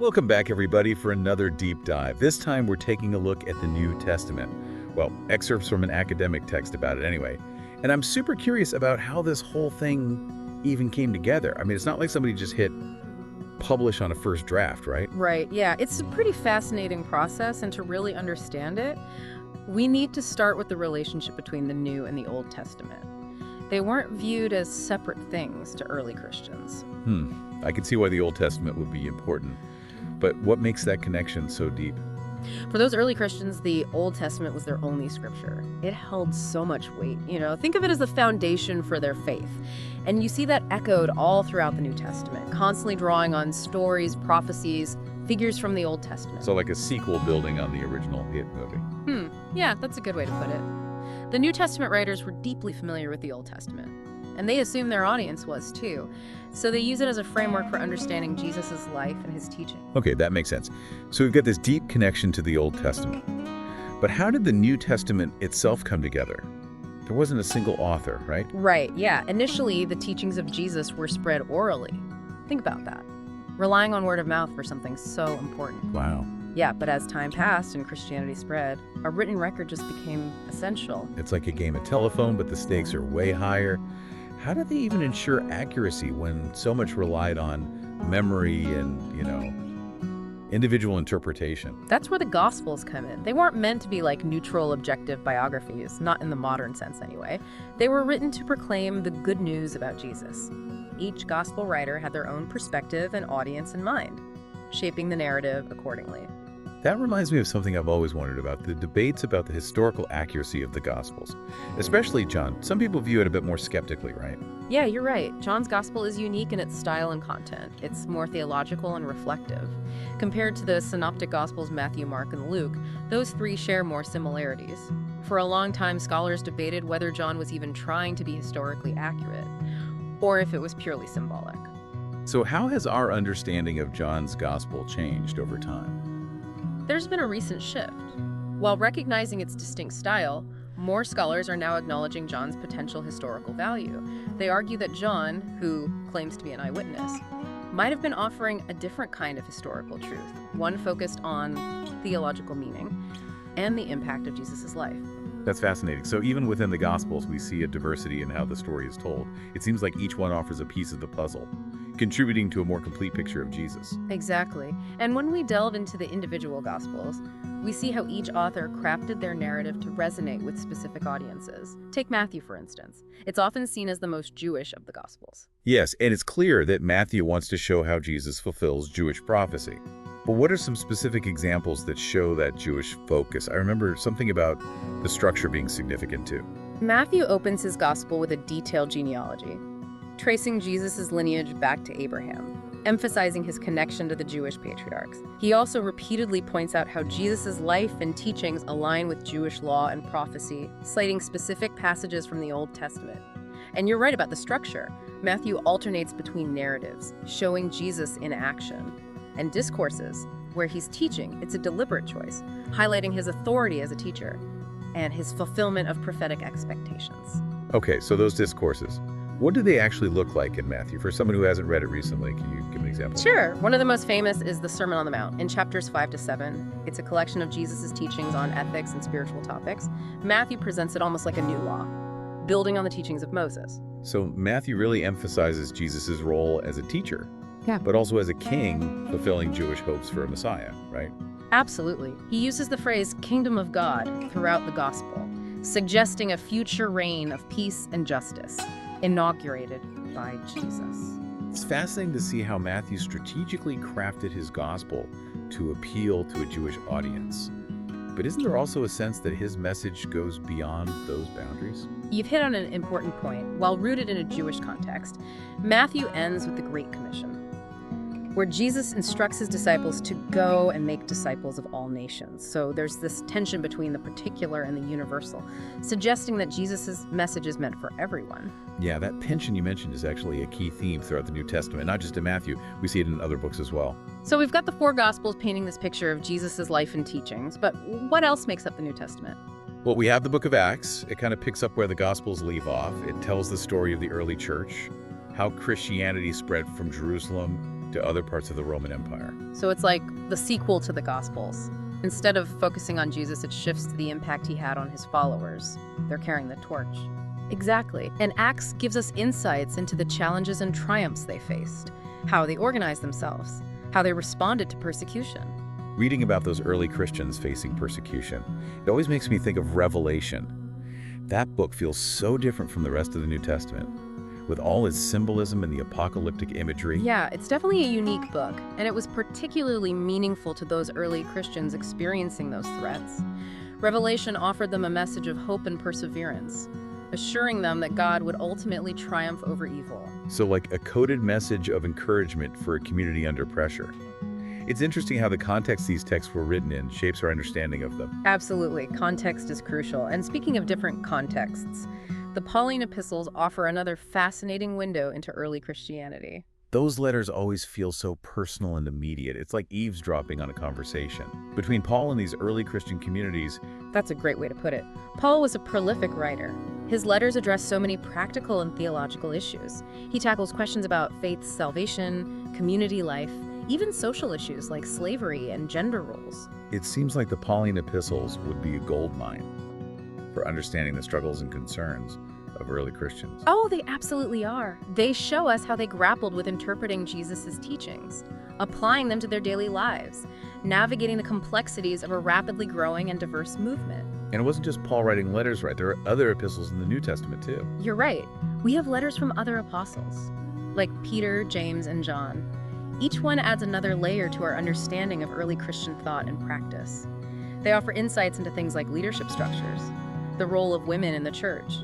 Welcome back, everybody, for another deep dive. This time we're taking a look at the New Testament. Well, excerpts from an academic text about it anyway. And I'm super curious about how this whole thing even came together. I mean, it's not like somebody just hit publish on a first draft, right? Right, yeah. It's a pretty fascinating process, and to really understand it, we need to start with the relationship between the New and the Old Testament. They weren't viewed as separate things to early Christians. I can see why the Old Testament would be important. But what makes that connection so deep? For those early Christians, the Old Testament was their only scripture. It held so much weight, Think of it as the foundation for their faith. And you see that echoed all throughout the New Testament, constantly drawing on stories, prophecies, figures from the Old Testament. So like a sequel building on the original hit movie. Yeah, that's a good way to put it. The New Testament writers were deeply familiar with the Old Testament, and they assumed their audience was too. So they use it as a framework for understanding Jesus' life and his teaching. Okay, that makes sense. So we've got this deep connection to the Old Testament. But how did the New Testament itself come together? There wasn't a single author, right? Right, yeah. Initially, the teachings of Jesus were spread orally. Think about that. Relying on word of mouth for something so important. Wow. Yeah, but as time passed and Christianity spread, a written record just became essential. It's like a game of telephone, but the stakes are way higher. How did they even ensure accuracy when so much relied on memory and, individual interpretation? That's where the Gospels come in. They weren't meant to be like neutral, objective biographies, not in the modern sense anyway. They were written to proclaim the good news about Jesus. Each Gospel writer had their own perspective and audience in mind, shaping the narrative accordingly. That reminds me of something I've always wondered about, the debates about the historical accuracy of the Gospels, especially John. Some people view it a bit more skeptically, right? Yeah, you're right. John's Gospel is unique in its style and content. It's more theological and reflective. Compared to the Synoptic Gospels, Matthew, Mark, and Luke, those three share more similarities. For a long time, scholars debated whether John was even trying to be historically accurate, or if it was purely symbolic. So how has our understanding of John's Gospel changed over time? There's been a recent shift. While recognizing its distinct style, more scholars are now acknowledging John's potential historical value. They argue that John, who claims to be an eyewitness, might have been offering a different kind of historical truth, one focused on theological meaning and the impact of Jesus' life. That's fascinating. So even within the Gospels, we see a diversity in how the story is told. It seems like each one offers a piece of the puzzle, contributing to a more complete picture of Jesus. Exactly. And when we delve into the individual Gospels, we see how each author crafted their narrative to resonate with specific audiences. Take Matthew, for instance. It's often seen as the most Jewish of the Gospels. Yes, and it's clear that Matthew wants to show how Jesus fulfills Jewish prophecy. But what are some specific examples that show that Jewish focus? I remember something about the structure being significant too. Matthew opens his Gospel with a detailed genealogy, tracing Jesus' lineage back to Abraham, emphasizing his connection to the Jewish patriarchs. He also repeatedly points out how Jesus' life and teachings align with Jewish law and prophecy, citing specific passages from the Old Testament. And you're right about the structure. Matthew alternates between narratives, showing Jesus in action, and discourses, where he's teaching. It's a deliberate choice, highlighting his authority as a teacher and his fulfillment of prophetic expectations. Okay, so those discourses, what do they actually look like in Matthew? For someone who hasn't read it recently, can you give an example? Sure. One of the most famous is the Sermon on the Mount in chapters 5 to 7. It's a collection of Jesus' teachings on ethics and spiritual topics. Matthew presents it almost like a new law, building on the teachings of Moses. So Matthew really emphasizes Jesus' role as a teacher, but also as a king fulfilling Jewish hopes for a Messiah, right? Absolutely. He uses the phrase kingdom of God throughout the gospel, suggesting a future reign of peace and justice, inaugurated by Jesus. It's fascinating to see how Matthew strategically crafted his gospel to appeal to a Jewish audience. But isn't there also a sense that his message goes beyond those boundaries? You've hit on an important point. While rooted in a Jewish context, Matthew ends with the Great Commission, where Jesus instructs his disciples to go and make disciples of all nations. So there's this tension between the particular and the universal, suggesting that Jesus' message is meant for everyone. Yeah, that tension you mentioned is actually a key theme throughout the New Testament, not just in Matthew. We see it in other books as well. So we've got the four Gospels painting this picture of Jesus' life and teachings, but what else makes up the New Testament? Well, we have the book of Acts. It kind of picks up where the Gospels leave off. It tells the story of the early church, how Christianity spread from Jerusalem to other parts of the Roman Empire. So it's like the sequel to the Gospels. Instead of focusing on Jesus, it shifts to the impact he had on his followers. They're carrying the torch. Exactly. And Acts gives us insights into the challenges and triumphs they faced, how they organized themselves, how they responded to persecution. Reading about those early Christians facing persecution, it always makes me think of Revelation. That book feels so different from the rest of the New Testament, with all its symbolism and the apocalyptic imagery. Yeah, it's definitely a unique book, and it was particularly meaningful to those early Christians experiencing those threats. Revelation offered them a message of hope and perseverance, assuring them that God would ultimately triumph over evil. So like a coded message of encouragement for a community under pressure. It's interesting how the context these texts were written in shapes our understanding of them. Absolutely, context is crucial. And speaking of different contexts, the Pauline epistles offer another fascinating window into early Christianity. Those letters always feel so personal and immediate. It's like eavesdropping on a conversation. Between Paul and these early Christian communities, That's a great way to put it. Paul was a prolific writer. His letters address so many practical and theological issues. He tackles questions about faith, salvation, community life, even social issues like slavery and gender roles. it seems like the Pauline epistles would be a goldmine for understanding the struggles and concerns of early Christians. Oh, they absolutely are. They show us how they grappled with interpreting Jesus' teachings, applying them to their daily lives, navigating the complexities of a rapidly growing and diverse movement. And it wasn't just Paul writing letters, right? There are other epistles in the New Testament too. You're right. We have letters from other apostles, like Peter, James, and John. Each one adds another layer to our understanding of early Christian thought and practice. They offer insights into things like leadership structures, the role of women in the church,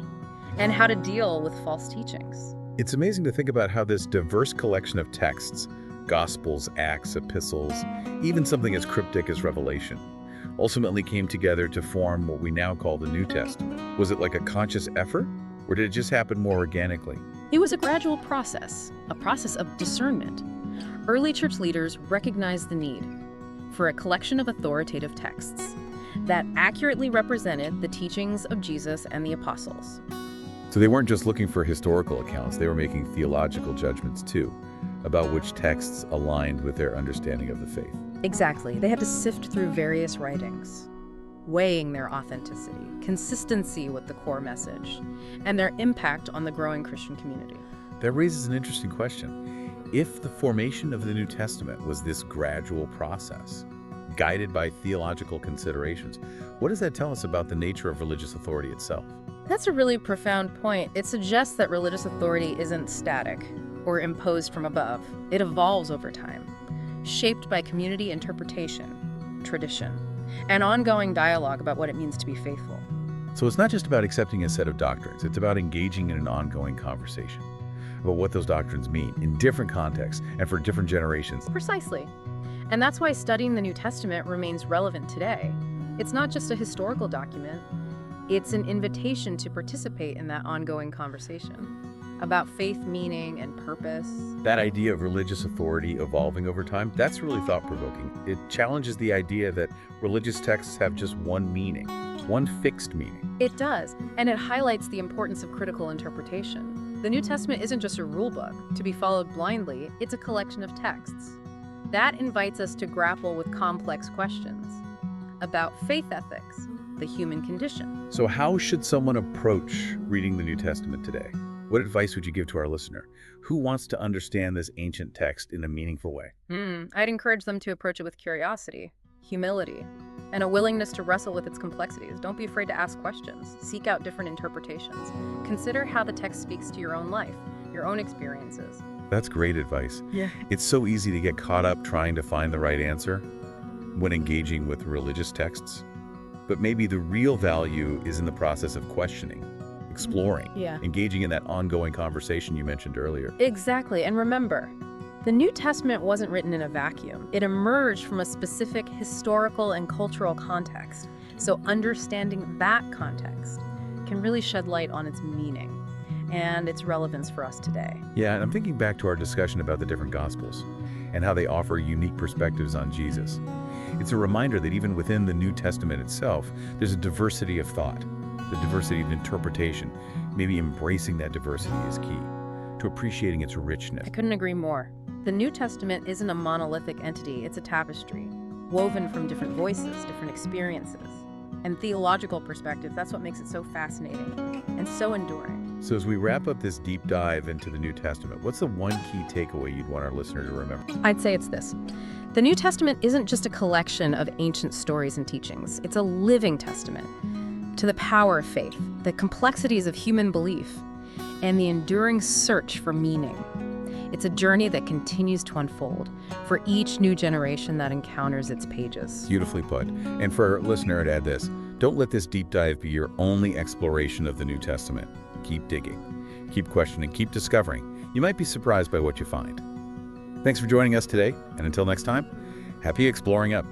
and how to deal with false teachings. It's amazing to think about how this diverse collection of texts, Gospels, Acts, epistles, even something as cryptic as Revelation, ultimately came together to form what we now call the New Testament. Was it like a conscious effort, or did it just happen more organically? It was a gradual process, a process of discernment. Early church leaders recognized the need for a collection of authoritative texts that accurately represented the teachings of Jesus and the apostles. So they weren't just looking for historical accounts, they were making theological judgments too, about which texts aligned with their understanding of the faith. Exactly. They had to sift through various writings, weighing their authenticity, consistency with the core message, and their impact on the growing Christian community. That raises an interesting question. If the formation of the New Testament was this gradual process, guided by theological considerations, what does that tell us about the nature of religious authority itself? That's a really profound point. It suggests that religious authority isn't static or imposed from above. It evolves over time, shaped by community interpretation, tradition, and ongoing dialogue about what it means to be faithful. So it's not just about accepting a set of doctrines, it's about engaging in an ongoing conversation about what those doctrines mean in different contexts and for different generations. Precisely. And that's why studying the New Testament remains relevant today. It's not just a historical document, it's an invitation to participate in that ongoing conversation about faith, meaning, and purpose. That idea of religious authority evolving over time, that's really thought-provoking. It challenges the idea that religious texts have just one meaning, one fixed meaning. It does, and it highlights the importance of critical interpretation. The New Testament isn't just a rule book to be followed blindly, it's a collection of texts. That invites us to grapple with complex questions about faith ethics, the human condition. So how should someone approach reading the New Testament today? What advice would you give to our listener who wants to understand this ancient text in a meaningful way? I'd encourage them to approach it with curiosity, humility, and a willingness to wrestle with its complexities. Don't be afraid to ask questions. Seek out different interpretations. Consider how the text speaks to your own life, your own experiences. That's great advice. Yeah. It's so easy to get caught up trying to find the right answer when engaging with religious texts. But maybe the real value is in the process of questioning, exploring, engaging in that ongoing conversation you mentioned earlier. Exactly. And remember, the New Testament wasn't written in a vacuum. It emerged from a specific historical and cultural context. So understanding that context can really shed light on its meaning and its relevance for us today. Yeah, and I'm thinking back to our discussion about the different Gospels and how they offer unique perspectives on Jesus. It's a reminder that even within the New Testament itself, there's a diversity of thought, the diversity of interpretation. Maybe embracing that diversity is key to appreciating its richness. I couldn't agree more. The New Testament isn't a monolithic entity, it's a tapestry, woven from different voices, different experiences. And theological perspective, that's what makes it so fascinating and so enduring. So as we wrap up this deep dive into the New Testament, what's the one key takeaway you'd want our listener to remember? I'd say it's this. The New Testament isn't just a collection of ancient stories and teachings. It's a living testament to the power of faith, the complexities of human belief, and the enduring search for meaning. It's a journey that continues to unfold for each new generation that encounters its pages. Beautifully put. And for our listener, I'd add this. Don't let this deep dive be your only exploration of the New Testament. Keep digging, keep questioning, keep discovering. You might be surprised by what you find. Thanks for joining us today, and until next time, happy exploring up.